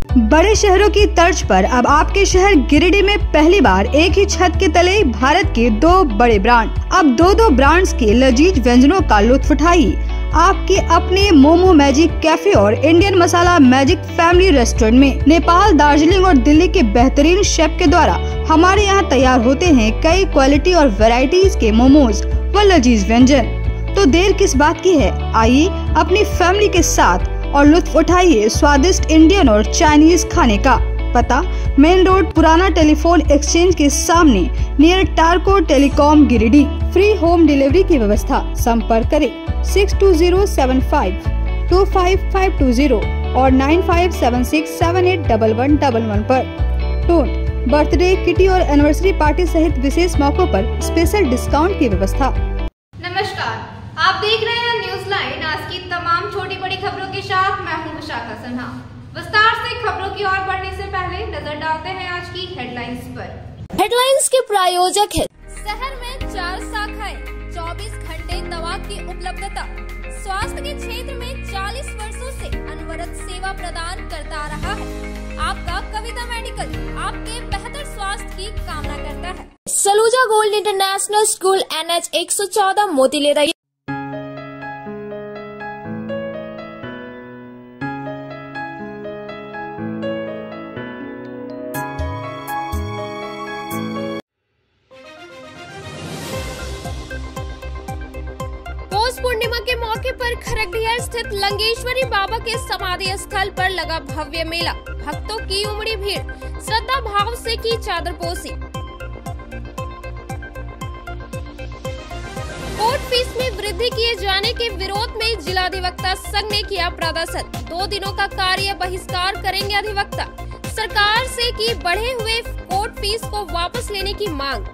बड़े शहरों की तर्ज पर अब आपके शहर गिरिडीह में पहली बार एक ही छत के तले भारत के 2 बड़े ब्रांड। अब दो ब्रांड्स के लजीज व्यंजनों का लुत्फ उठाइए आपके अपने मोमो मैजिक कैफे और इंडियन मसाला मैजिक फैमिली रेस्टोरेंट में। नेपाल, दार्जिलिंग और दिल्ली के बेहतरीन शेफ के द्वारा हमारे यहाँ तैयार होते हैं कई क्वालिटी और वैरायटीज के मोमोज व लजीज व्यंजन। तो देर किस बात की है, आइए अपनी फैमिली के साथ और लुत्फ उठाइए स्वादिष्ट इंडियन और चाइनीज खाने का। पता मेन रोड, पुराना टेलीफोन एक्सचेंज के सामने, नियर टारको telecom, Giridih. Free home delivery की व्यवस्था। संपर्क करें 6207525520 और 9576781111 पर। टोट बर्थडे, किटी और एनिवर्सरी पार्टी सहित विशेष मौकों पर स्पेशल डिस्काउंट की व्यवस्था। नमस्कार, आप देख रहे हैं न्यूज लाइन। आज की तमाम छोटी बड़ी खबरों के साथ मैं हूं विशाखा सिन्हा। विस्तार से खबरों की ओर बढ़ने से पहले नजर डालते हैं आज की हेडलाइंस पर। हेडलाइंस के प्रायोजक है शहर में 4 शाखाएं, 24 घंटे दवा की उपलब्धता। स्वास्थ्य के क्षेत्र में 40 वर्षों से अनवरत सेवा प्रदान करता रहा है। आपका कविता मेडिकल आपके बेहतर स्वास्थ्य की कामना करता है। Saluja gold international school, NH 114, मोतीलेरा। Paush Purnima के मौके पर खरगडिया स्थित लंगेश्वरी बाबा के समाधि स्थल पर लगा भव्य मेला। भक्तों की उमड़ी भीड़, श्रद्धा भाव से की चादरपोशी। कोर्ट फीस में वृद्धि किए जाने के विरोध में जिला अधिवक्ता संघ ने किया प्रदर्शन। 2 दिनों का कार्य बहिष्कार करेंगे अधिवक्ता। सरकार से की बढ़े हुए कोर्ट फीस को वापस लेने की मांग।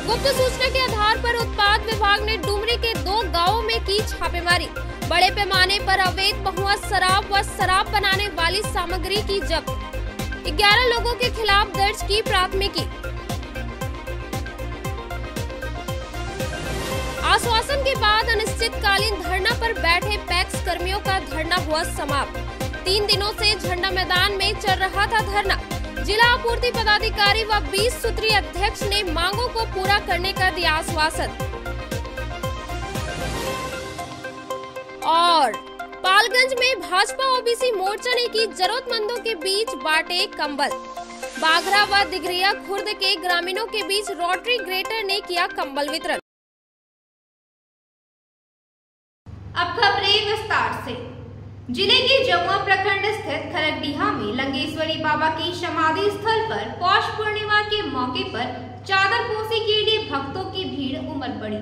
गुप्त सूचना के आधार पर उत्पाद विभाग ने डुमरी के 2 गांवों में की छापेमारी। बड़े पैमाने पर अवैध महुआ शराब व शराब बनाने वाली सामग्री की जब्त। 11 लोगों के खिलाफ दर्ज की प्राथमिकी। आश्वासन के बाद अनिश्चितकालीन धरना पर बैठे पैक्स कर्मियों का धरना हुआ समाप्त। 3 दिनों से झंडा मैदान में चल रहा था धरना। जिला आपूर्ति पदाधिकारी व 20 सूत्रीय अध्यक्ष ने मांगों को पूरा करने का दिया आश्वासन। और पालगंज में भाजपा ओबीसी मोर्चा ने की जरूरतमंदों के बीच बांटे कंबल। बाघरा व दिघरिया खुर्द के ग्रामीणों के बीच रोटरी ग्रेटर ने किया कंबल वितरण। अब खबरें विस्तार से। जिले के जमुआ प्रखंड स्थित खरगडिहा में लंगेश्वरी बाबा की समाधि स्थल पर पौष पूर्णिमा के मौके पर चादरपोशी के लिए भक्तों की भीड़ उमड़ पड़ी।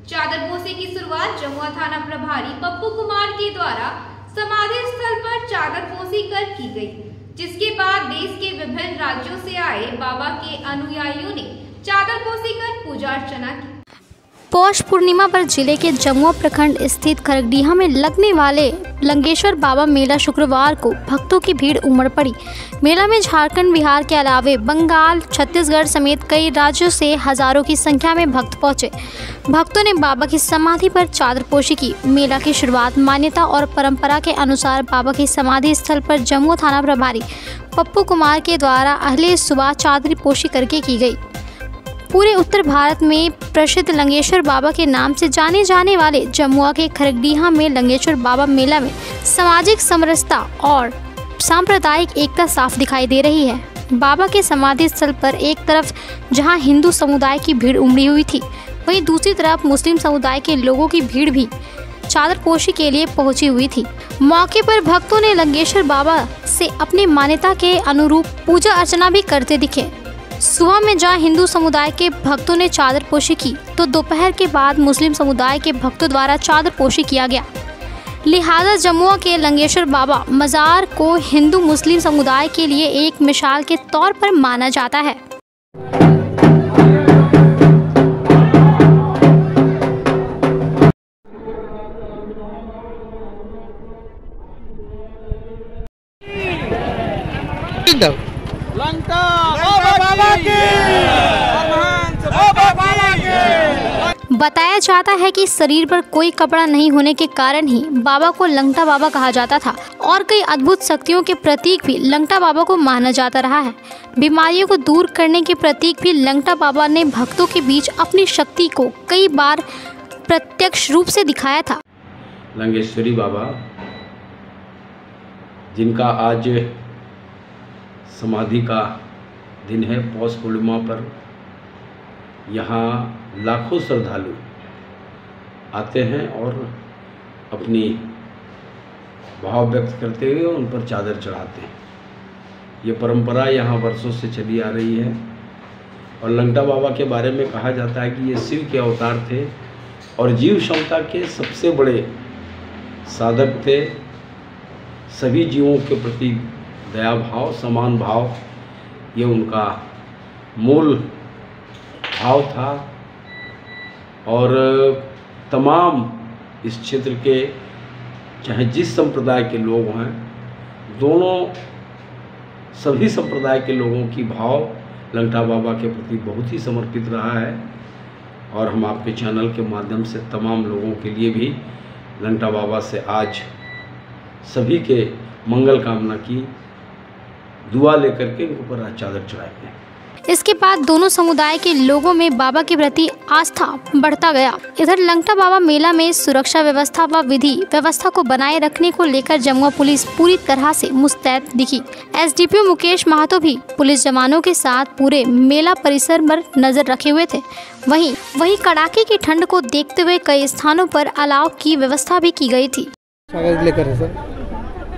चादरपोशी की शुरुआत जमुआ थाना प्रभारी पप्पू कुमार के द्वारा समाधि स्थल पर चादरपोशी कर की गई, जिसके बाद देश के विभिन्न राज्यों से आए बाबा के अनुयायियों ने चादरपोशी कर पूजा अर्चना की। पौष पूर्णिमा पर जिले के जमुआ प्रखंड स्थित खरगडिहा में लगने वाले लंगेश्वर बाबा मेला शुक्रवार को भक्तों की भीड़ उमड़ पड़ी। मेला में झारखंड, बिहार के अलावे बंगाल, छत्तीसगढ़ समेत कई राज्यों से हजारों की संख्या में भक्त पहुंचे। भक्तों ने बाबा की समाधि पर चादरपोशी की। मेला की शुरुआत मान्यता और परंपरा के अनुसार बाबा की समाधि स्थल पर जमुआ थाना प्रभारी पप्पू कुमार के द्वारा अहले सुबह चादरपोशी करके की गई। पूरे उत्तर भारत में प्रसिद्ध लंगेश्वर बाबा के नाम से जाने जाने वाले जमुआ के खरगडिहा में लंगेश्वर बाबा मेला में सामाजिक समरसता और सांप्रदायिक एकता साफ दिखाई दे रही है। बाबा के समाधि स्थल पर एक तरफ जहां हिंदू समुदाय की भीड़ उमड़ी हुई थी, वहीं दूसरी तरफ मुस्लिम समुदाय के लोगों की भीड़ भी चादरपोशी के लिए पहुंची हुई थी। मौके पर भक्तों ने लंगेश्वर बाबा से अपनी मान्यता के अनुरूप पूजा अर्चना भी करते दिखे। सुबह में जहां हिंदू समुदाय के भक्तों ने चादरपोशी की, तो दोपहर के बाद मुस्लिम समुदाय के भक्तों द्वारा चादरपोशी किया गया। लिहाजा जमुआ के लंगेश्वर बाबा मजार को हिंदू मुस्लिम समुदाय के लिए एक मिसाल के तौर पर माना जाता है। बताया जाता है कि शरीर पर कोई कपड़ा नहीं होने के कारण ही बाबा को लंगटा बाबा कहा जाता था और कई अद्भुत शक्तियों के प्रतीक भी लंगटा बाबा को माना जाता रहा है। बीमारियों को दूर करने के प्रतीक भी लंगटा बाबा ने भक्तों के बीच अपनी शक्ति को कई बार प्रत्यक्ष रूप से दिखाया था। लंगेश्वरी बाबा, जिनका आज समाधि का दिन है, पौष पूर्णिमा पर यहाँ लाखों श्रद्धालु आते हैं और अपनी भाव व्यक्त करते हुए उन पर चादर चढ़ाते हैं। ये परंपरा यहाँ वर्षों से चली आ रही है और लंगटा बाबा के बारे में कहा जाता है कि ये शिव के अवतार थे और जीव क्षमता के सबसे बड़े साधक थे। सभी जीवों के प्रति दया भाव, समान भाव, ये उनका मूल भाव था और तमाम इस क्षेत्र के चाहे जिस संप्रदाय के लोग हैं, दोनों सभी संप्रदाय के लोगों की भाव लंगटा बाबा के प्रति बहुत ही समर्पित रहा है और हम आपके चैनल के माध्यम से तमाम लोगों के लिए भी लंगटा बाबा से आज सभी के मंगल कामना की दुआ लेकर के इनके ऊपर चादर चढ़ाएंगे। इसके बाद दोनों समुदाय के लोगों में बाबा के प्रति आस्था बढ़ता गया। इधर लंगटा बाबा मेला में सुरक्षा व्यवस्था व विधि व्यवस्था को बनाए रखने को लेकर जमुआ पुलिस पूरी तरह से मुस्तैद दिखी। एसडीपीओ मुकेश महातो भी पुलिस जवानों के साथ पूरे मेला परिसर पर नजर रखे हुए थे। वहीं कड़ाके की ठंड को देखते हुए कई स्थानों पर अलाव की व्यवस्था भी की गई थी।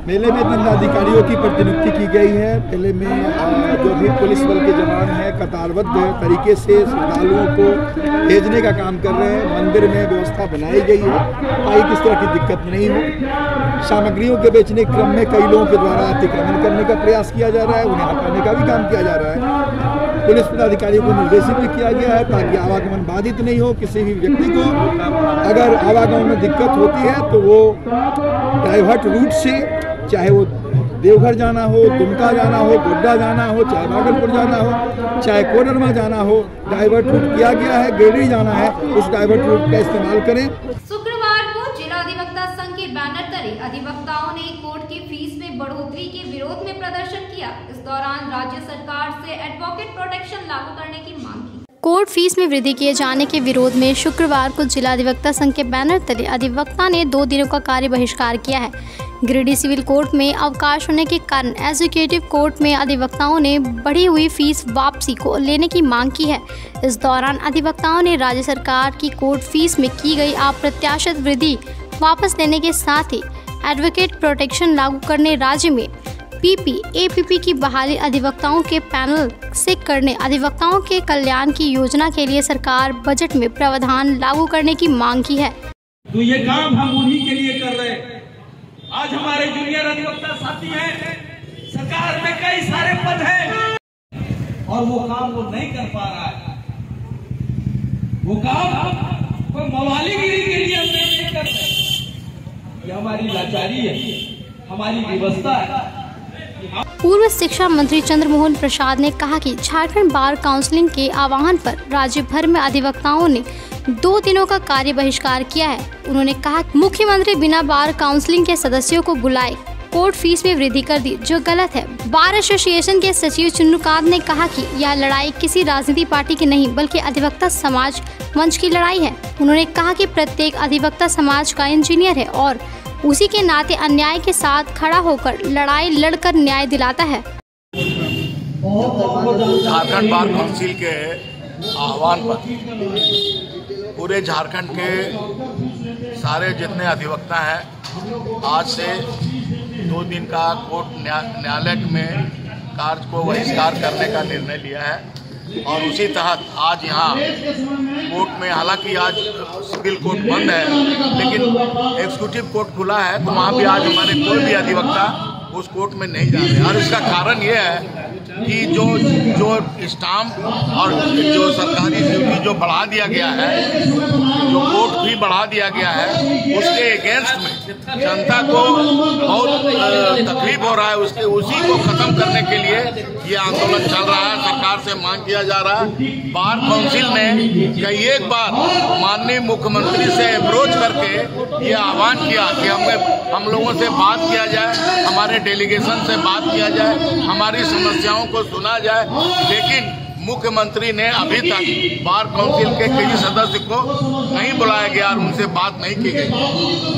मेले में दंडाधिकारियों की प्रतिनियुक्ति की गई है। मेले में जो भी पुलिस बल के जवान हैं कतारबद्ध तरीके से श्रद्धालुओं को भेजने का काम कर रहे हैं। मंदिर में व्यवस्था बनाई गई है ताकि किस तरह की दिक्कत नहीं हो। सामग्रियों के बेचने के क्रम में कई लोगों के द्वारा अतिक्रमण करने का प्रयास किया जा रहा है, उन्हें हटाने का भी काम किया जा रहा है। पुलिस पदाधिकारियों को निर्देशित भी किया गया है ताकि आवागमन बाधित नहीं हो। किसी भी व्यक्ति को अगर आवागमन में दिक्कत होती है तो वो डाइवर्ट रूट से, चाहे वो देवघर जाना हो, दुमका जाना हो, गोड्डा जाना हो, चाहे भागलपुर जाना हो, चाहे कोडरमा जाना हो, डाइवर्ट रूट किया गया है। गिरिडीह जाना है, उस डाइवर्ट रूट का इस्तेमाल करें। शुक्रवार को जिला अधिवक्ता संघ के बैनर तले अधिवक्ताओं ने कोर्ट की फीस में बढ़ोतरी के विरोध में प्रदर्शन किया। इस दौरान राज्य सरकार से एडवोकेट प्रोटेक्शन लागू करने की मांग की। कोर्ट फीस में वृद्धि किए जाने के विरोध में शुक्रवार को जिला अधिवक्ता संघ के बैनर तले अधिवक्ता ने 2 दिनों का कार्य बहिष्कार किया है। गिरिडीह सिविल कोर्ट में अवकाश होने के कारण एग्जीक्यूटिव कोर्ट में अधिवक्ताओं ने बढ़ी हुई फीस वापसी को लेने की मांग की है। इस दौरान अधिवक्ताओं ने राज्य सरकार की कोर्ट फीस में की गई अप्रत्याशित वृद्धि वापस लेने के साथ ही एडवोकेट प्रोटेक्शन लागू करने, राज्य में पीपी-एपीपी की बहाली अधिवक्ताओं के पैनल से करने, अधिवक्ताओं के कल्याण की योजना के लिए सरकार बजट में प्रावधान लागू करने की मांग की है। तो ये काम हम उन्हीं के लिए कर रहे हैं। आज हमारे जूनियर अधिवक्ता साथी हैं, सरकार में कई सारे पद हैं और वो काम वो नहीं कर पा रहा है। वो काम कोई मवालीगिरी के लिए हम नहीं कर रहे। ये हमारी लाचारी है, हमारी व्यवस्था है। पूर्व शिक्षा मंत्री चंद्रमोहन प्रसाद ने कहा कि झारखंड बार काउंसिल के आह्वान पर राज्य भर में अधिवक्ताओं ने 2 दिनों का कार्य बहिष्कार किया है। उन्होंने कहा कि मुख्यमंत्री बिना बार काउंसिल के सदस्यों को बुलाए कोर्ट फीस में वृद्धि कर दी, जो गलत है। बार एसोसिएशन के सचिव चुन्नूकांत ने कहा कि यह लड़ाई किसी राजनीतिक पार्टी की नहीं बल्कि अधिवक्ता समाज मंच की लड़ाई है। उन्होंने कहा कि प्रत्येक अधिवक्ता समाज का इंजीनियर है और उसी के नाते अन्याय के साथ खड़ा होकर लड़ाई लड़कर न्याय दिलाता है। झारखंड बार काउंसिल के आह्वान पर पूरे झारखंड के सारे जितने अधिवक्ता हैं आज से 2 दिन का कोर्ट न्यायालय में कार्य को बहिष्कार करने का निर्णय लिया है और उसी तहत आज यहाँ कोर्ट में, हालांकि आज सिविल कोर्ट बंद है लेकिन एग्जीक्यूटिव कोर्ट खुला है, तो वहाँ भी आज हमारे कोई भी अधिवक्ता उस कोर्ट में नहीं जा रहे। और इसका कारण ये है कि जो स्टाम्प और जो सरकारी ड्यूटी जो बढ़ा दिया गया है, जो कोर्ट भी बढ़ा दिया गया है, उसके अगेंस्ट में जनता को बहुत तकलीफ हो रहा है, उसी को खत्म करने के लिए ये आंदोलन चल रहा है। सरकार से मांग किया जा रहा है। बार काउंसिल ने कई एक बार माननीय मुख्यमंत्री से अप्रोच करके ये आह्वान किया कि हम लोगों से बात किया जाए, हमारे डेलीगेशन से बात किया जाए, हमारी समस्याओं को सुना जाए, लेकिन मुख्यमंत्री ने अभी तक बार काउंसिल के किसी सदस्य को नहीं बुलाया गया और उनसे बात नहीं की गई।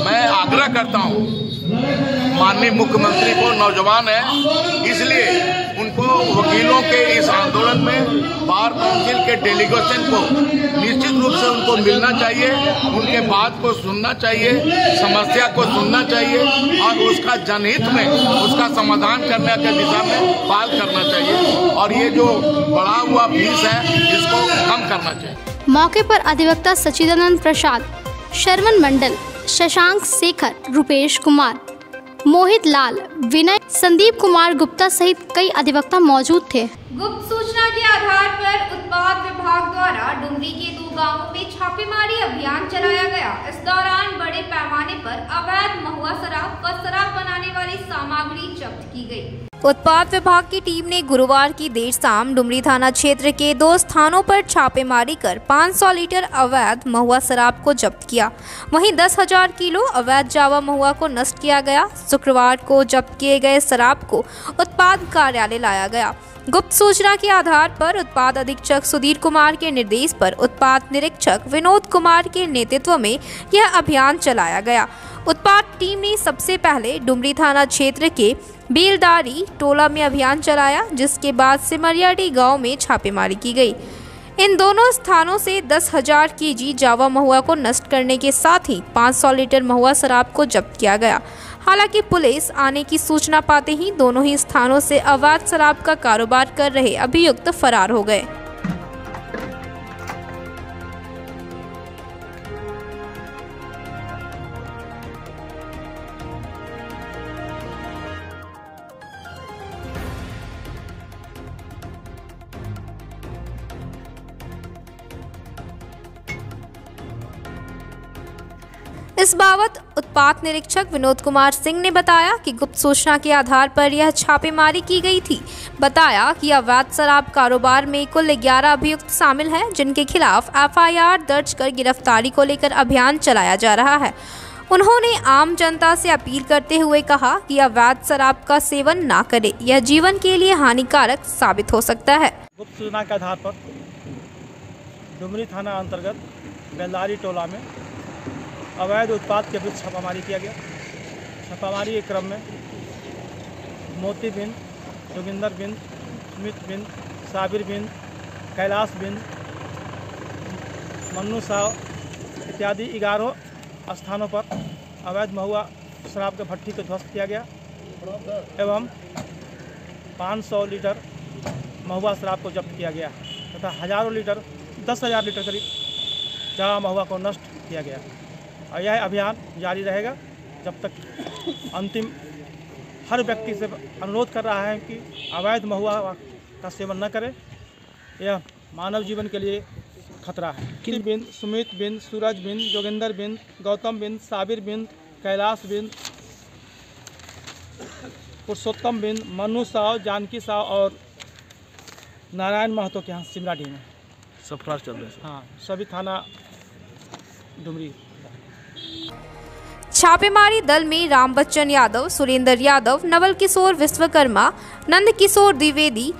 मैं आग्रह करता हूं माननीय मुख्यमंत्री को, नौजवान है इसलिए उनको वकीलों के इस आंदोलन में बार काउंसिल के डेलीगेशन को निश्चित रूप से उनको मिलना चाहिए, उनके बात को सुनना चाहिए, समस्या को सुनना चाहिए और उसका जनहित में उसका समाधान करने के दिशा में पहल करना चाहिए और ये जो बढ़ा हुआ फीस है इसको कम करना चाहिए। मौके पर अधिवक्ता सच्चिदानंद प्रसाद, शरवण मंडल, शशांक शेखर, रुपेश कुमार, मोहित लाल, विनय, संदीप कुमार गुप्ता सहित कई अधिवक्ता मौजूद थे। गुप्त सूचना के आधार पर उत्पाद विभाग द्वारा डुमरी के 2 गांवों में छापेमारी अभियान चलाया गया। इस दौरान बड़े पैमाने पर अवैध महुआ शराब व शराब बनाने वाली सामग्री जब्त की गई। उत्पाद विभाग की टीम ने गुरुवार की देर शाम डुमरी थाना क्षेत्र के 2 स्थानों पर छापेमारी कर 500 लीटर अवैध महुआ शराब को जब्त किया। वहीं 10,000 किलो अवैध जावा महुआ को नष्ट किया गया। शुक्रवार को जब्त किए गए शराब को उत्पाद कार्यालय लाया गया। गुप्त सूचना के आधार पर उत्पाद अधीक्षक सुधीर कुमार के निर्देश पर उत्पाद निरीक्षक विनोद कुमार के नेतृत्व में यह अभियान चलाया गया। उत्पाद टीम ने सबसे पहले डुमरी थाना क्षेत्र के बेलदारी टोला में अभियान चलाया, जिसके बाद सिमरियाडी गांव में छापेमारी की गई। इन दोनों स्थानों से 10,000 केजी जावा महुआ को नष्ट करने के साथ ही 500 लीटर महुआ शराब को जब्त किया गया। हालांकि पुलिस आने की सूचना पाते ही दोनों ही स्थानों से अवैध शराब का कारोबार कर रहे अभियुक्त फरार हो गए। इस बाबत उत्पाद निरीक्षक विनोद कुमार सिंह ने बताया कि गुप्त सूचना के आधार पर यह छापेमारी की गई थी। बताया कि अवैध शराब कारोबार में कुल 11 अभियुक्त शामिल हैं, जिनके खिलाफ FIR दर्ज कर गिरफ्तारी को लेकर अभियान चलाया जा रहा है। उन्होंने आम जनता से अपील करते हुए कहा कि अवैध शराब का सेवन ना करे, यह जीवन के लिए हानिकारक साबित हो सकता है। गुप्त सूचना के आधार पर डुमरी थाना अंतर्गत बेलदारी टोला में अवैध उत्पाद के विरुद्ध छापामारी किया गया। छापामारी के क्रम में मोती बिन, जोगिंदर बिन, सुमित बिन, साबिर बिन, कैलाश बिन, मन्नू साव इत्यादि 11 स्थानों पर अवैध महुआ शराब के भट्टी को ध्वस्त किया गया एवं 500 लीटर महुआ शराब को जब्त किया गया तथा हजारों लीटर 10,000 लीटर करीब जावा महुआ को नष्ट किया गया। और यह अभियान जारी रहेगा जब तक अंतिम हर व्यक्ति से अनुरोध कर रहा है कि अवैध महुआ का सेवन न करें, यह मानव जीवन के लिए खतरा है। किन बिन, सुमित बिन, सूरज बिन, जोगिंदर बिन, गौतम बिन, साबिर बिन, कैलाश बिन, पुरुषोत्तम बिन, मनु साव, जानकी साव और नारायण महतो के यहाँ सिमराडी में सब फरार चल रहे हैं। हाँ, सभी थाना डुमरी। छापेमारी दल में राम बच्चन यादव, सुरेंद्र यादव, नवल किशोर विश्वकर्मा, नंद किशोर द्विवेदी,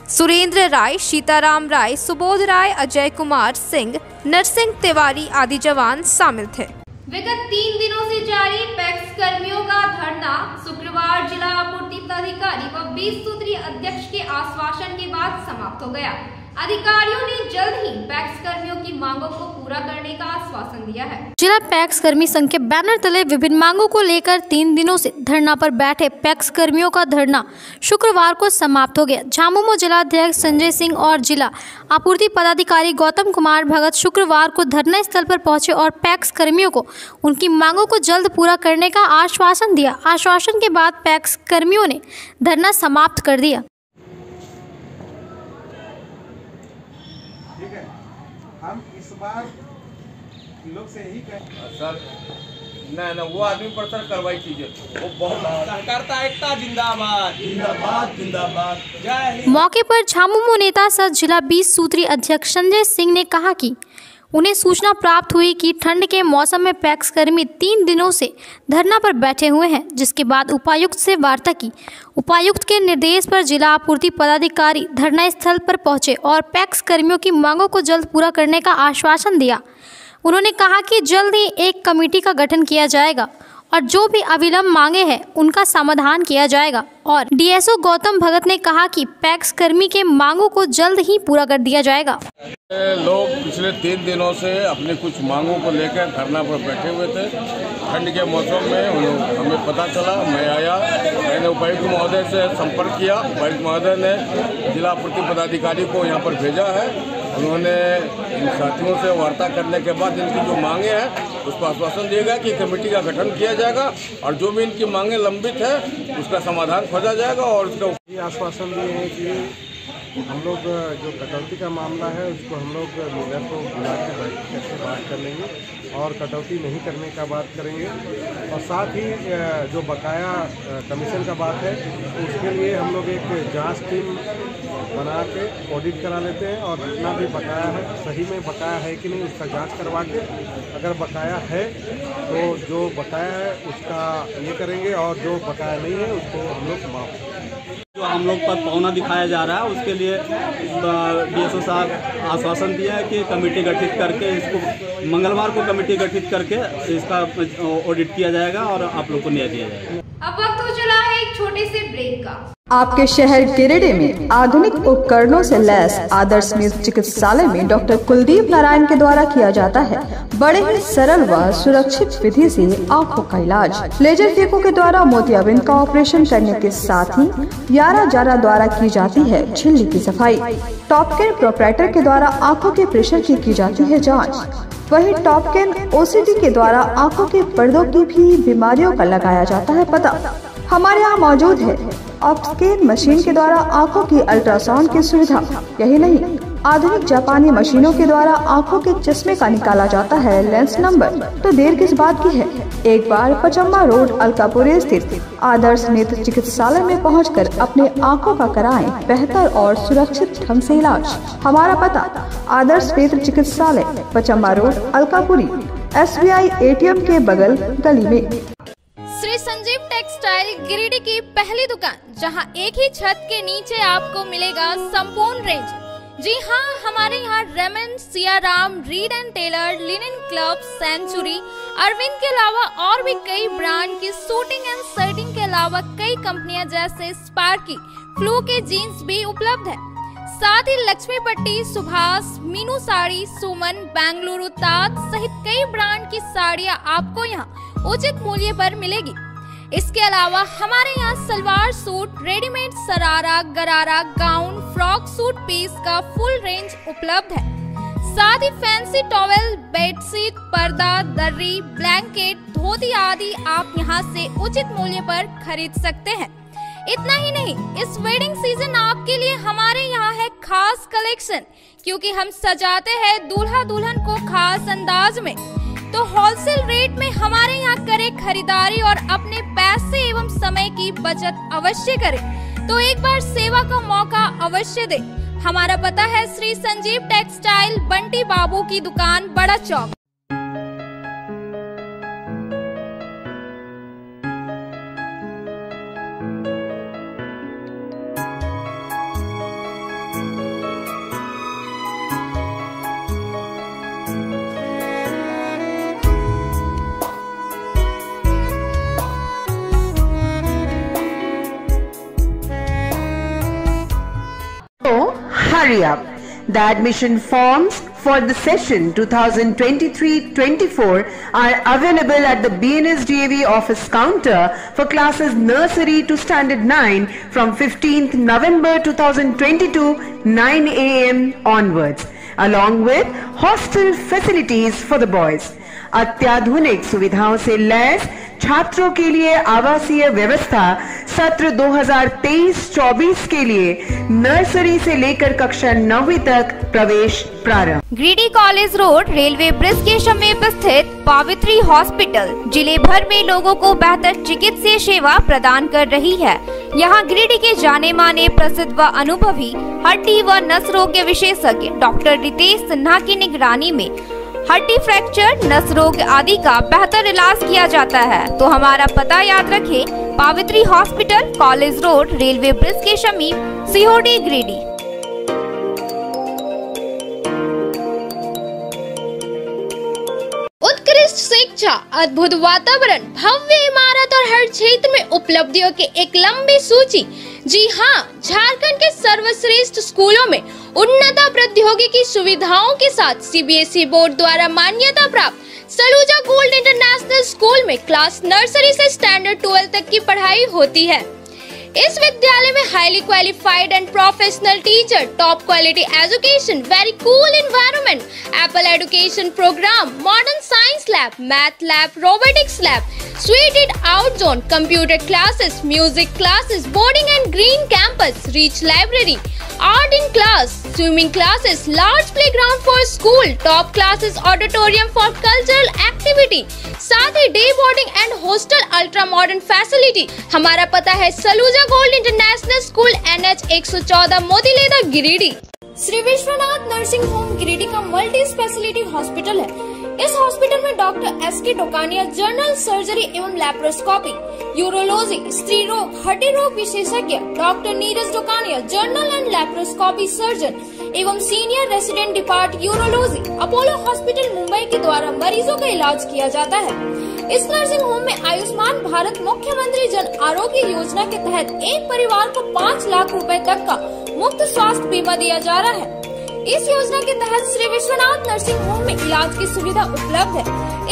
सुरेंद्र राय, सीताराम राय, सुबोध राय, अजय कुमार सिंह, नरसिंह तिवारी आदि जवान शामिल थे। विगत 3 दिनों से जारी पैक्स कर्मियों का धरना शुक्रवार जिला आपूर्ति पदाधिकारी व 20 सूत्रीय अध्यक्ष के आश्वासन के बाद समाप्त हो गया। अधिकारियों ने जल्द ही पैक्स कर्मियों की मांगों को पूरा करने का आश्वासन दिया है। जिला पैक्स कर्मी संघ के बैनर तले विभिन्न मांगों को लेकर 3 दिनों से धरना पर बैठे पैक्स कर्मियों का धरना शुक्रवार को समाप्त हो गया। झामुमो जिलाध्यक्ष संजय सिंह और जिला आपूर्ति पदाधिकारी गौतम कुमार भगत शुक्रवार को धरना स्थल पर पहुंचे और पैक्स कर्मियों को उनकी मांगों को जल्द पूरा करने का आश्वासन दिया। आश्वासन के बाद पैक्स कर्मियों ने धरना समाप्त कर दिया। हम इस बार लोग से यही कहें सर, ना वो आदमी पर सर कार्रवाई कीजिए, वो बहुत सहकारिता एकता जिंदाबाद जिंदाबाद जिंदाबाद। जय हिंद। मौके पर झामुमो नेता सह जिला 20 सूत्री अध्यक्ष संजय सिंह ने कहा कि उन्हें सूचना प्राप्त हुई कि ठंड के मौसम में पैक्स कर्मी 3 दिनों से धरना पर बैठे हुए हैं, जिसके बाद उपायुक्त से वार्ता की। उपायुक्त के निर्देश पर जिला आपूर्ति पदाधिकारी धरना स्थल पर पहुंचे और पैक्स कर्मियों की मांगों को जल्द पूरा करने का आश्वासन दिया। उन्होंने कहा कि जल्द ही एक कमेटी का गठन किया जाएगा और जो भी अविलंब मांगे हैं उनका समाधान किया जाएगा। और डीएसओ गौतम भगत ने कहा कि पैक्स कर्मी के मांगों को जल्द ही पूरा कर दिया जाएगा। लोग पिछले 3 दिनों से अपनी कुछ मांगों को लेकर धरना पर बैठे हुए थे। ठंड के मौसम में हमें पता चला, मैं आया, मैंने उपायुक्त महोदय से संपर्क किया। उपायुक्त महोदय ने जिला आपूर्ति पदाधिकारी को यहाँ पर भेजा है। उन्होंने इन साथियों से वार्ता करने के बाद इनकी जो मांगे हैं उसको आश्वासन दिएगा कि कमेटी का गठन किया जाएगा और जो भी इनकी मांगे लंबित है उसका समाधान खोजा जाएगा। और उसका आश्वासन दिए हैं कि हम लोग जो कटौती का मामला है उसको हम लोग मीडिया को बुला के बैठ के बात कर लेंगे और कटौती नहीं करने का बात करेंगे। और साथ ही जो बकाया कमीशन का बात है उसके लिए हम लोग एक जांच टीम बना के ऑडिट करा लेते हैं और जितना भी बकाया है सही में बकाया है कि नहीं उसका जांच करवा के अगर बकाया है तो जो बकाया है उसका ये करेंगे और जो बकाया नहीं है उसको हम लोग माफ। जो हम लोग पर पौना दिखाया जा रहा है उसके लिए डीएसओ साहब आश्वासन दिया है कि कमेटी गठित करके इसको मंगलवार को कमेटी गठित करके इसका ऑडिट किया जाएगा और आप लोग को न्याय दिया जाएगा। अब वक्त हो चला है एक छोटे से ब्रेक का। आपके शहर गिरिडीह में आधुनिक उपकरणों से लैस आदर्श नेत्र चिकित्सालय में डॉक्टर कुलदीप नारायण के द्वारा किया जाता है बड़े ही सरल व सुरक्षित विधि से आंखों का इलाज। लेजर फेको के द्वारा मोतियाबिंद का ऑपरेशन करने के साथ ही यारा जारा द्वारा की जाती है झिल्ली की सफाई। टॉपकेन प्रोपराइटर के द्वारा आंखों के प्रेशर की जाती है जाँच। वही टॉपकेन ओसीडी के द्वारा आंखों के पर्दों की भी बीमारियों का लगाया जाता है पता। हमारे यहाँ मौजूद है ऑप्टिकल मशीन के द्वारा आंखों की अल्ट्रासाउंड की सुविधा। यही नहीं, आधुनिक जापानी मशीनों के द्वारा आंखों के चश्मे का निकाला जाता है लेंस नंबर। तो देर किस बात की है, एक बार पचम्मा रोड अलकापुरी स्थित आदर्श नेत्र चिकित्सालय में पहुंचकर अपने आंखों का कराएं बेहतर और सुरक्षित ढंग से इलाज। हमारा पता आदर्श नेत्र चिकित्सालय Pachamba road Alkapuri, SBI ATM के बगल गली में। श्री संजीव टेक्सटाइल गिरिडीह की पहली दुकान, जहां एक ही छत के नीचे आपको मिलेगा संपूर्ण रेंज। जी हाँ, हमारे यहाँ Raymond, Siyaram, Reid and Taylor, Linen Club, Century, Arvind के अलावा और भी कई ब्रांड की सूटिंग एंड शर्टिंग के अलावा कई कंपनियां जैसे स्पार्की, फ्लू के जीन्स भी उपलब्ध है। साथ ही लक्ष्मी पट्टी, सुभाष, मीनू साड़ी, सुमन, बेंगलुरु ताज सहित कई ब्रांड की साड़ियां आपको यहाँ उचित मूल्य पर मिलेगी। इसके अलावा हमारे यहाँ सलवार सूट, रेडीमेड सरारा, गरारा, गाउन, फ्रॉक सूट पीस का फुल रेंज उपलब्ध है। साथ ही फैंसी टॉवेल, बेडशीट, पर्दा, दर्री, ब्लैंकेट, धोती आदि आप यहाँ से उचित मूल्य पर खरीद सकते हैं। इतना ही नहीं, इस वेडिंग सीजन आपके लिए हमारे यहाँ है खास कलेक्शन, क्योंकि हम सजाते हैं दूल्हा दुल्हन को खास अंदाज में। तो होलसेल रेट में हमारे यहाँ करें खरीदारी और अपने पैसे एवं समय की बचत अवश्य करें। तो एक बार सेवा का मौका अवश्य दें। हमारा पता है श्री संजीव टेक्सटाइल, बंटी बाबू की दुकान, बड़ा चौक। Hurry up. The admission forms for the session 2023-24 are available at the BNS DAV office counter for classes nursery to standard 9 from 15th November 2022 9 AM onwards, along with hostel facilities for the boys. अत्याधुनिक सुविधाओं से lace छात्रों के लिए आवासीय व्यवस्था सत्र 2023-24 के लिए नर्सरी से लेकर कक्षा 9वीं तक प्रवेश प्रारंभ। Giridih college road railway bridge के समीप स्थित पावित्री हॉस्पिटल जिले भर में लोगों को बेहतर चिकित्सीय सेवा प्रदान कर रही है। यहाँ गिरिडीह के जाने माने प्रसिद्ध व अनुभवी हड्डी व नस रोग के विशेषज्ञ डॉक्टर रितेश सिन्हा की निगरानी में हड्डी फ्रैक्चर, नस रोग आदि का बेहतर इलाज किया जाता है। तो हमारा पता याद रखें, Pavitri hospital, college road, railway bridge के समीप, सीहोडी, गिरिडीह। उत्कृष्ट शिक्षा, अद्भुत वातावरण, भव्य इमारत और हर क्षेत्र में उपलब्धियों की एक लंबी सूची। जी हाँ, झारखंड के सर्वश्रेष्ठ स्कूलों में उन्नत प्रौद्योगिकी सुविधाओं के साथ सीबीएसई बोर्ड द्वारा मान्यता प्राप्त सलूजा गोल्ड इंटरनेशनल स्कूल में क्लास नर्सरी से स्टैंडर्ड 12 तक की पढ़ाई होती है। इस विद्यालय में highly qualified and professional teacher, top quality education, very cool environment, Apple education programme, modern science lab, math lab, robotics lab, suited out zone, computer classes, music classes, boarding and green campus, rich library, art in class, swimming classes, large playground for school, top classes, auditorium for cultural activity, साथ ही day boarding and hostel ultra modern facility. हमारा पता है Saluja gold international school, NH 114, Motileda, Giridih. Shri Vishwanath nursing home Giridih का multi speciality hospital है। इस hospital में doctor SK Tokania general surgery एवं लैप्रोस्कोपी, यूरोलॉजी, स्त्री रोग, हड्डी रोग विशेषज्ञ, doctor Neeraj Tokania general and laparoscopy surgeon एवं senior resident depart urology, Apollo hospital Mumbai के द्वारा मरीजों का इलाज किया जाता है। इस नर्सिंग होम में आयुष्मान भारत मुख्यमंत्री जन आरोग्य योजना के तहत एक परिवार को 5 लाख रुपए तक का मुफ्त स्वास्थ्य बीमा दिया जा रहा है। इस योजना के तहत श्री विश्वनाथ नर्सिंग होम में इलाज की सुविधा उपलब्ध है।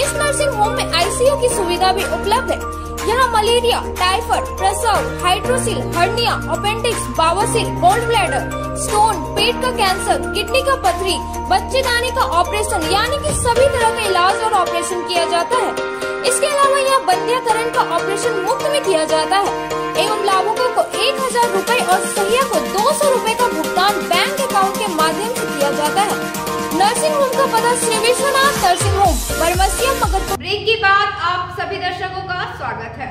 इस नर्सिंग होम में ICU की सुविधा भी उपलब्ध है। यहाँ मलेरिया, टाइफाइड, प्रसव, हाइड्रोसिल, हर्निया, अपेंडिक्स, बावासीर, गोल्ड ब्लैडर, स्टोन, पेट का कैंसर, किडनी का पथरी, बच्चेदानी का ऑपरेशन यानी कि सभी तरह का इलाज और ऑपरेशन किया जाता है। इसके अलावा यहाँ बंध्याकरण का ऑपरेशन मुफ्त में किया जाता है एवं लाभुकों को 1000 रुपए और सहिया को 200 रुपए का भुगतान बैंक अकाउंट के माध्यम से किया जाता है। नर्सिंग होम का पता Shri Vishwanath nursing home, Baramsia, Magarpur. Break के बाद आप सभी दर्शकों का स्वागत है।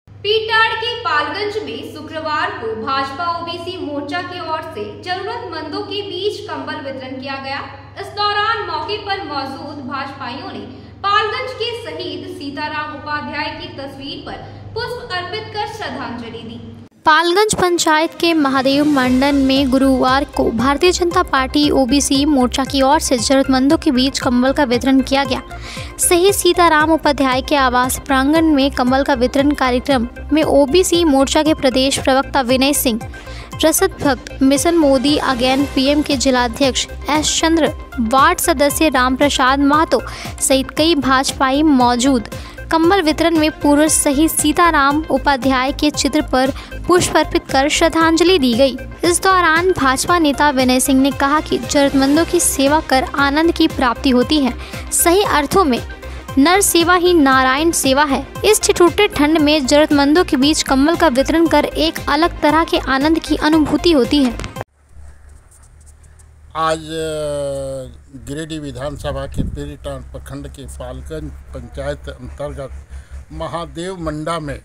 पीटाड़ के पालगंज में शुक्रवार को भाजपा ओबीसी मोर्चा की ओर से जरूरतमंदों के बीच कंबल वितरण किया गया। इस दौरान मौके पर मौजूद भाजपाइयों ने पालगंज के शहीद सीताराम उपाध्याय की तस्वीर पर पुष्प अर्पित कर श्रद्धांजलि दी। पालगंज पंचायत के महादेव मंडल में गुरुवार को भारतीय जनता पार्टी ओबीसी मोर्चा की ओर से जरूरतमंदों के बीच कंबल का वितरण किया गया। शहीद सीताराम उपाध्याय के आवास प्रांगण में कंबल का वितरण कार्यक्रम में ओबीसी मोर्चा के प्रदेश प्रवक्ता विनय सिंह, रसद भक्त, मिशन मोदी अगेन PM के जिलाध्यक्ष S चंद्र, वार्ड सदस्य राम प्रसाद महतो सहित कई भाजपाई मौजूद। कंबल वितरण में पूर्व शहीद सीताराम उपाध्याय के चित्र पर पुष्प अर्पित कर श्रद्धांजलि दी गई। इस दौरान भाजपा नेता विनय सिंह ने कहा कि जरूरतमंदों की सेवा कर आनंद की प्राप्ति होती है। सही अर्थों में नर सेवा ही नारायण सेवा है। इस ठिठुरते ठंड में जरूरतमंदों के बीच कंबल का वितरण कर एक अलग तरह के आनंद की अनुभूति होती है। आज गिरिडीह विधानसभा के पीरीटांड प्रखंड के पालगंज पंचायत अंतर्गत महादेव मंडा में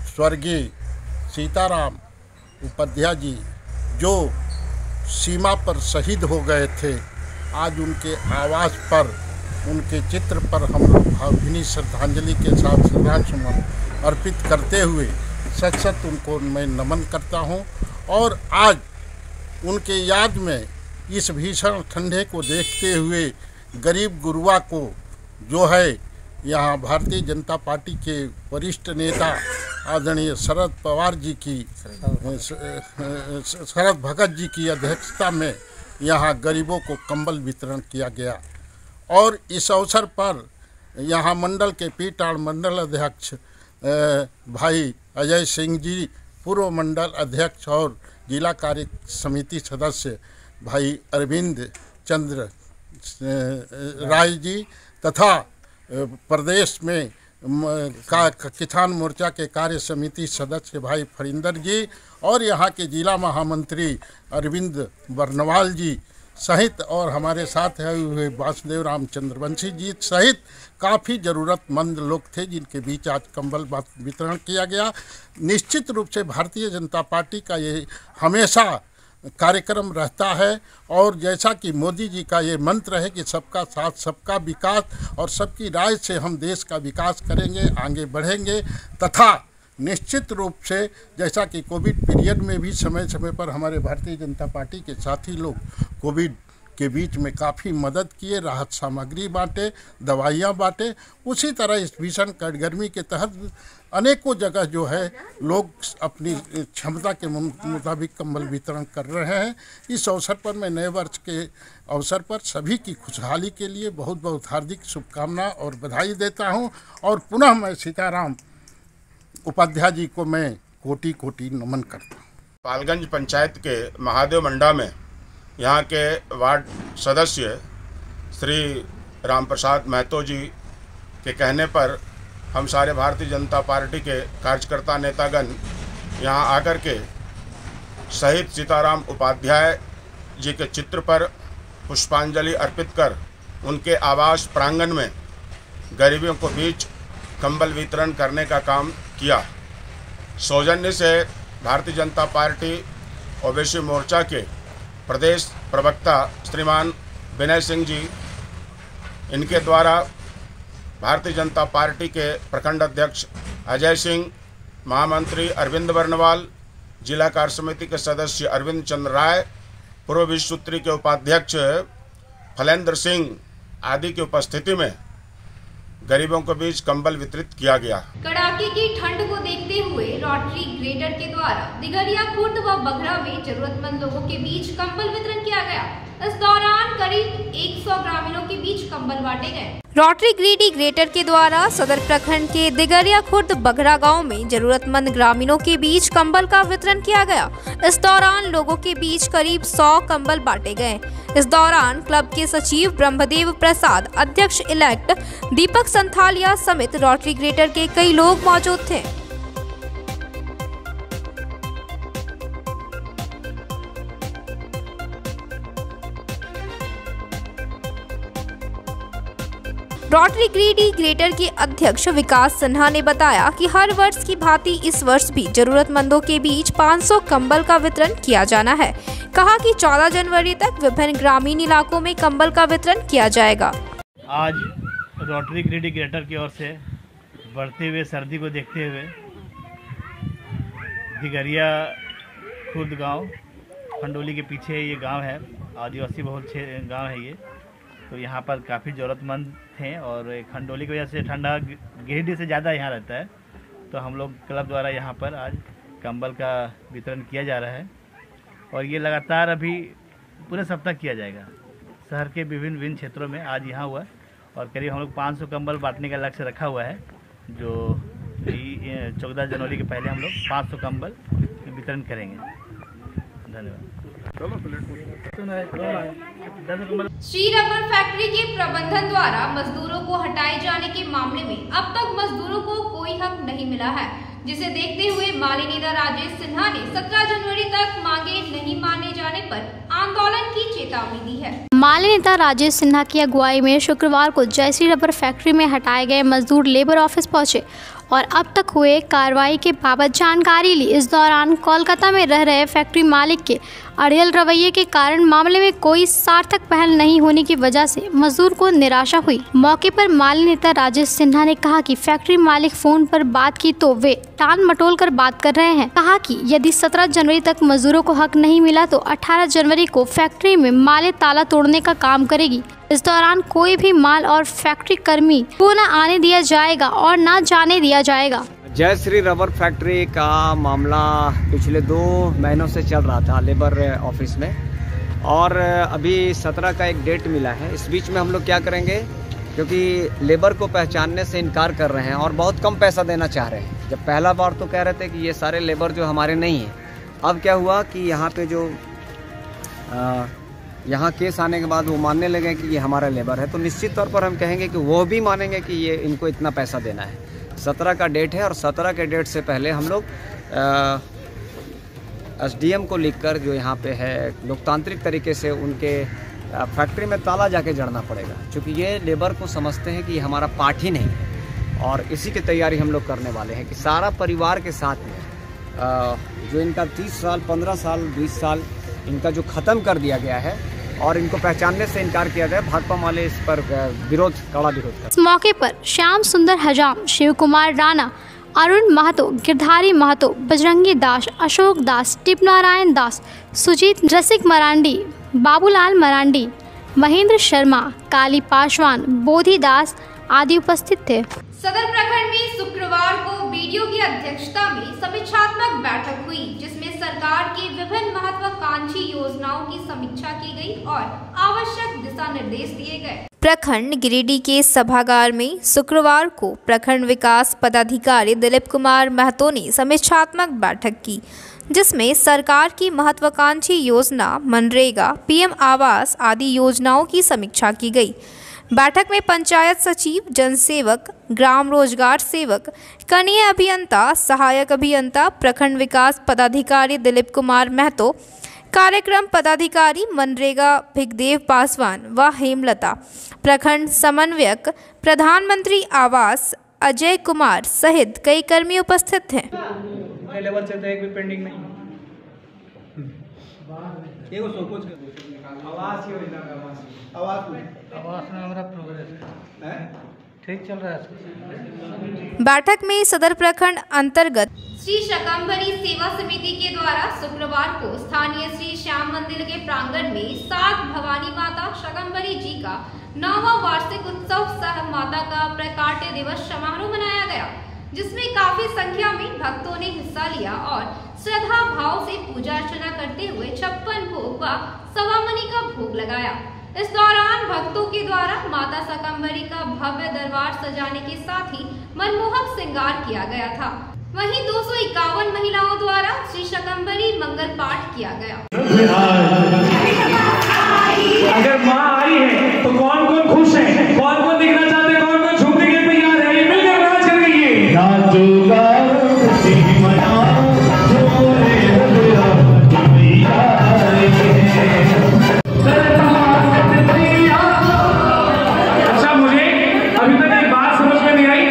स्वर्गीय सीताराम उपाध्याय जी जो सीमा पर शहीद हो गए थे, आज उनके आवास पर उनके चित्र पर हम लोग भावभीनी श्रद्धांजलि के साथ श्रद्धांजलि अर्पित करते हुए सच उनको मैं नमन करता हूं। और आज उनके याद में इस भीषण ठंडे को देखते हुए गरीब गुरुआ को जो है यहाँ भारतीय जनता पार्टी के वरिष्ठ नेता आदरणीय शरद पवार जी की शरद भगत जी की अध्यक्षता में यहाँ गरीबों को कंबल वितरण किया गया। और इस अवसर पर यहाँ मंडल के पीटाड़ मंडल अध्यक्ष भाई अजय सिंह जी, पूर्व मंडल अध्यक्ष और जिला कार्य समिति सदस्य भाई अरविंद चंद्र राय जी तथा प्रदेश में किसान मोर्चा के कार्य समिति सदस्य भाई फरिंदर जी और यहाँ के जिला महामंत्री अरविंद बर्नवाल जी सहित और हमारे साथ हुए वासुदेव राम चंद्रवंशी जी सहित काफ़ी ज़रूरतमंद लोग थे जिनके बीच आज कंबल वितरण किया गया। निश्चित रूप से भारतीय जनता पार्टी का ये हमेशा कार्यक्रम रहता है और जैसा कि मोदी जी का ये मंत्र है कि सबका साथ सबका विकास और सबकी राय से हम देश का विकास करेंगे, आगे बढ़ेंगे तथा निश्चित रूप से जैसा कि कोविड पीरियड में भी समय समय पर हमारे भारतीय जनता पार्टी के साथी लोग कोविड के बीच में काफ़ी मदद किए, राहत सामग्री बांटे, दवाइयाँ बांटे, उसी तरह इस भीषण गर्मी के तहत अनेकों जगह जो है लोग अपनी क्षमता के मुताबिक कंबल वितरण कर रहे हैं। इस अवसर पर मैं नए वर्ष के अवसर पर सभी की खुशहाली के लिए बहुत बहुत हार्दिक शुभकामना और बधाई देता हूं और पुनः मैं सीताराम उपाध्याय जी को मैं कोटि कोटि नमन करता हूँ। पालगंज पंचायत के महादेव मंडा में यहाँ के वार्ड सदस्य श्री राम प्रसाद महतो जी के कहने पर हम सारे भारतीय जनता पार्टी के कार्यकर्ता नेतागण यहाँ आकर के शहीद सीताराम उपाध्याय जी के चित्र पर पुष्पांजलि अर्पित कर उनके आवास प्रांगण में गरीबों को बीच कंबल वितरण करने का काम किया। सौजन्य से भारतीय जनता पार्टी ओबीसी मोर्चा के प्रदेश प्रवक्ता श्रीमान विनय सिंह जी, इनके द्वारा भारतीय जनता पार्टी के प्रखंड अध्यक्ष अजय सिंह, महामंत्री अरविंद बर्नवाल, जिला कार्य समिति के सदस्य अरविंद चंद्र राय, पूर्व विश्व सूत्री के उपाध्यक्ष फलेंद्र सिंह आदि की उपस्थिति में गरीबों के बीच कंबल वितरित किया गया। कड़ाके की ठंड को देखते हुए रोटरी ग्रेटर के द्वारा दिगरिया खुर्द व बघरा में जरूरतमंद लोगों के बीच कंबल वितरण किया गया। इस दौरान करीब 100 ग्रामीणों के बीच कंबल बांटे गए। रोटरी ग्रीडी ग्रेटर के द्वारा सदर प्रखंड के दिगरिया खुर्द बघरा गांव में जरूरतमंद ग्रामीणों के बीच कंबल का वितरण किया गया। इस दौरान लोगों के बीच करीब 100 कंबल बांटे गए। इस दौरान क्लब के सचिव ब्रह्मदेव प्रसाद, अध्यक्ष इलेक्ट दीपक संथालिया समेत रोटरी ग्रेटर के कई लोग मौजूद थे। रोटरी ग्रीडी ग्रेटर के अध्यक्ष विकास सिन्हा ने बताया कि हर वर्ष की भांति इस वर्ष भी जरूरतमंदों के बीच 500 कंबल का वितरण किया जाना है। कहा कि 14 जनवरी तक विभिन्न ग्रामीण इलाकों में कंबल का वितरण किया जाएगा। आज रोटरी ग्रीडी ग्रेटर की ओर से बढ़ते हुए सर्दी को देखते हुए दिगरिया खुर्द गांव, खंडोली के पीछे ये गांव है, आदिवासी बहुल गांव है ये, तो यहाँ पर काफ़ी ज़रूरतमंद थे और खंडोली की वजह से ठंडा गिरिडीह से ज़्यादा यहाँ रहता है, तो हम लोग क्लब द्वारा यहाँ पर आज कंबल का वितरण किया जा रहा है और ये लगातार अभी पूरे सप्ताह किया जाएगा। शहर के विभिन्न क्षेत्रों में आज यहाँ हुआ और करीब हम लोग 500 कंबल बांटने का लक्ष्य रखा हुआ है, जो 14 जनवरी के पहले हम लोग 500 कंबल वितरण करेंगे। धन्यवाद। श्री रबर फैक्ट्री के प्रबंधन द्वारा मजदूरों को हटाए जाने के मामले में अब तक मजदूरों को कोई हक नहीं मिला है, जिसे देखते हुए माली नेता राजेश सिन्हा ने 17 जनवरी तक मांगे नहीं माने जाने पर आंदोलन की चेतावनी दी है। माली नेता राजेश सिन्हा की अगुवाई में शुक्रवार को जयश्री रबर फैक्ट्री में हटाए गए मजदूर लेबर ऑफिस पहुंचे और अब तक हुए कार्रवाई के बाबत जानकारी ली। इस दौरान कोलकाता में रह रहे फैक्ट्री मालिक के अड़ियल रवैये के कारण मामले में कोई सार्थक पहल नहीं होने की वजह से मजदूर को निराशा हुई। मौके पर माली नेता राजेश सिन्हा ने कहा कि फैक्ट्री मालिक फोन पर बात की तो वे टाल मटोल कर बात कर रहे हैं। कहा कि यदि 17 जनवरी तक मजदूरों को हक नहीं मिला तो 18 जनवरी को फैक्ट्री में माले ताला तोड़ने का काम करेगी। इस दौरान कोई भी माल और फैक्ट्री कर्मी को न आने दिया जाएगा और न जाने दिया जाएगा। जयश्री रबर फैक्ट्री का मामला पिछले 2 महीनों से चल रहा था लेबर ऑफिस में और अभी 17 का एक डेट मिला है। इस बीच में हम लोग क्या करेंगे, क्योंकि लेबर को पहचानने से इनकार कर रहे हैं और बहुत कम पैसा देना चाह रहे हैं। जब पहला बार तो कह रहे थे कि ये सारे लेबर जो हमारे नहीं हैं, अब क्या हुआ कि यहाँ पे जो यहाँ केस आने के बाद वो मानने लगे कि ये हमारा लेबर है, तो निश्चित तौर पर हम कहेंगे कि वो भी मानेंगे कि ये इनको इतना पैसा देना है। 17 का डेट है और 17 के डेट से पहले हम लोग SDM को लिखकर जो यहाँ पे है लोकतांत्रिक तरीके से उनके फैक्ट्री में ताला जाके जड़ना पड़ेगा, क्योंकि ये लेबर को समझते हैं कि ये हमारा पार्ट ही नहीं है। और इसी की तैयारी हम लोग करने वाले हैं कि सारा परिवार के साथ में जो इनका 30 साल 15 साल 20 साल इनका जो ख़त्म कर दिया गया है और इनको पहचानने से इनकार किया गया, भाकपा वाले इस पर कड़ा विरोध कर। इस मौके पर श्याम सुंदर हजाम, शिव कुमार राणा, अरुण महतो, गिरधारी महतो, बजरंगी दास, अशोक दास, टिपनारायण दास, सुजीत रसिक मरांडी, बाबूलाल मरांडी, महेंद्र शर्मा, काली पासवान, बोधी दास आदि उपस्थित थे। सदर प्रखंड में शुक्रवार को बीडीओ की अध्यक्षता में समीक्षात्मक बैठक हुई, जिसमें सरकार की विभिन्न महत्वाकांक्षी योजनाओं की समीक्षा की गई और आवश्यक दिशा निर्देश दिए गए। प्रखंड गिरिडीह के सभागार में शुक्रवार को प्रखंड विकास पदाधिकारी दिलीप कुमार महतो ने समीक्षात्मक बैठक की, जिसमें सरकार की महत्वाकांक्षी योजना मनरेगा, PM आवास आदि योजनाओं की समीक्षा की गई। बैठक में पंचायत सचिव, जनसेवक, ग्राम रोजगार सेवक, कनीय अभियंता, सहायक अभियंता, प्रखंड विकास पदाधिकारी दिलीप कुमार महतो, कार्यक्रम पदाधिकारी मनरेगा भिगदेव पासवान व हेमलता, प्रखंड समन्वयक, प्रधानमंत्री आवास अजय कुमार सहित कई कर्मी उपस्थित थे। लेवल से तो एक भी पेंडिंग नहीं। आवास में हमारा प्रोग्रेस है, ठीक चल रहा है। बैठक में सदर प्रखंड अंतर्गत श्री शाकंभरी सेवा समिति के द्वारा शुक्रवार को स्थानीय श्री श्याम मंदिर के प्रांगण में 7 भवानी माता शाकंभरी जी का 9वां वार्षिक उत्सव सह माता का प्रकाट्य दिवस समारोह मनाया गया, जिसमें काफी संख्या में भक्तों ने हिस्सा लिया और श्रद्धा भाव से पूजा अर्चना करते हुए 56 भोग व सवा मनी का भोग लगाया। इस दौरान भक्तों के द्वारा माता शाकंभरी का भव्य दरबार सजाने के साथ ही मनमोहक श्रृंगार किया गया था। वहीं 251 महिलाओं द्वारा श्री शाकंभरी मंगल पाठ किया गया। अगर माँ आई है तो कौन कौन खुश है, कौन कौन दिखना चाहते हैं, कौन कौन झूमने के लिए तैयार है, ये मिलकर नाच कर गई। अच्छा, मुझे अभी तक एक बात समझ में नहीं आई।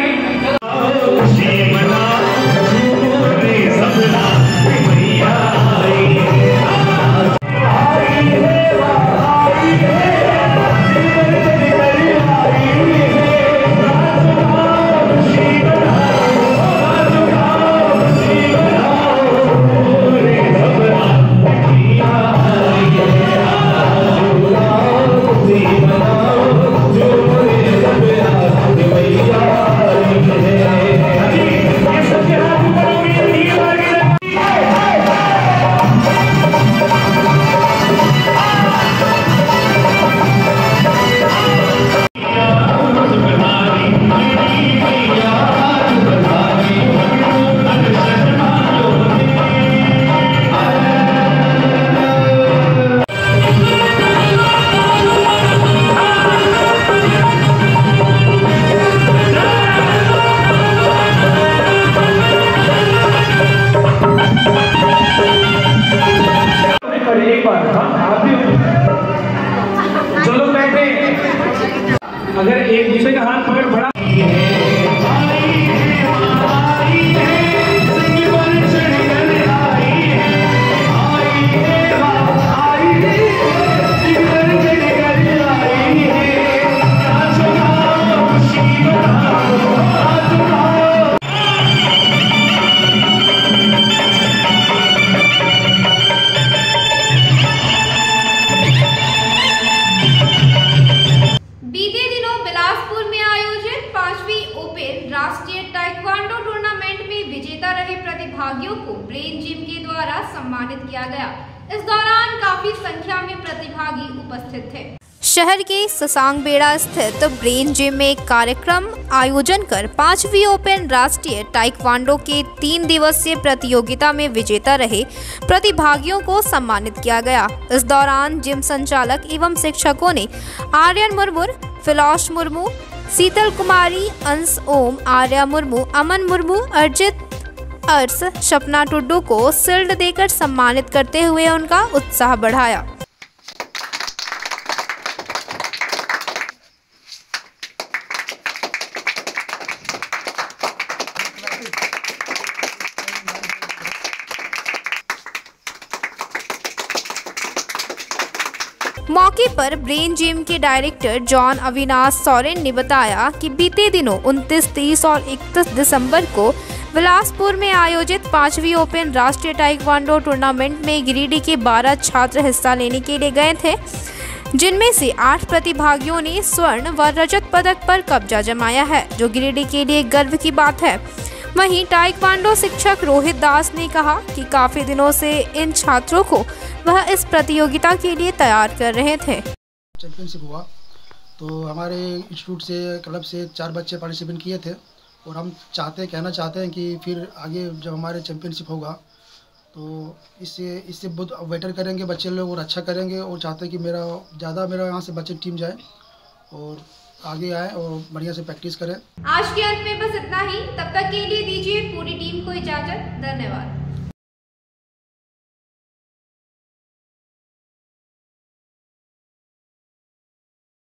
अगर एक दूसरे का हाथ पकड़ बड़ा प्रतिभागियों को ब्रेन जिम के द्वारा सम्मानित किया गया। इस दौरान काफी संख्या में प्रतिभागी उपस्थित थे। शहर के ससांगबेड़ा स्थित ब्रेन जिम में एक कार्यक्रम आयोजन कर 5वीं ओपन राष्ट्रीय ताइक्वांडो के 3 दिवसीय प्रतियोगिता में विजेता रहे प्रतिभागियों को सम्मानित किया गया। इस दौरान जिम संचालक एवं शिक्षकों ने आर्यन मुर्मू, फिलौश मुर्मू, शीतल कुमारी, अंश ओम, आर्या मुर्मू, अमन मुर्मू, अर्जित अर्स, सपना टुड्डू को शील्ड देकर सम्मानित करते हुए उनका उत्साह बढ़ाया। मौके पर ब्रेन जिम के डायरेक्टर जॉन अविनाश सोरेन ने बताया कि बीते दिनों 29, 30 और 31 दिसंबर को बिलासपुर में आयोजित 5वीं ओपन राष्ट्रीय ताइक्वांडो टूर्नामेंट में गिरिडीह के 12 छात्र हिस्सा लेने के लिए गए थे, जिनमें से 8 प्रतिभागियों ने स्वर्ण व रजत पदक पर कब्जा जमाया है, जो गिरिडीह के लिए गर्व की बात है। वहीं ताइक्वांडो शिक्षक रोहित दास ने कहा कि काफी दिनों से इन छात्रों को वह इस प्रतियोगिता के लिए तैयार कर रहे थे। चैंपियनशिप हुआ तो हमारे इंस्टीट्यूट से, क्लब से 4 बच्चे पार्टिसिपेट किए थे और हम कहना चाहते हैं कि फिर आगे जब हमारे चैंपियनशिप होगा तो इससे बहुत बेटर करेंगे बच्चे लोग और अच्छा करेंगे, और चाहते हैं कि मेरा यहाँ से बच्चे टीम जाए और आगे आए और बढ़िया से प्रैक्टिस करें। आज के अंत में बस इतना ही। तब तक के लिए दीजिए पूरी टीम को इजाजत। धन्यवाद।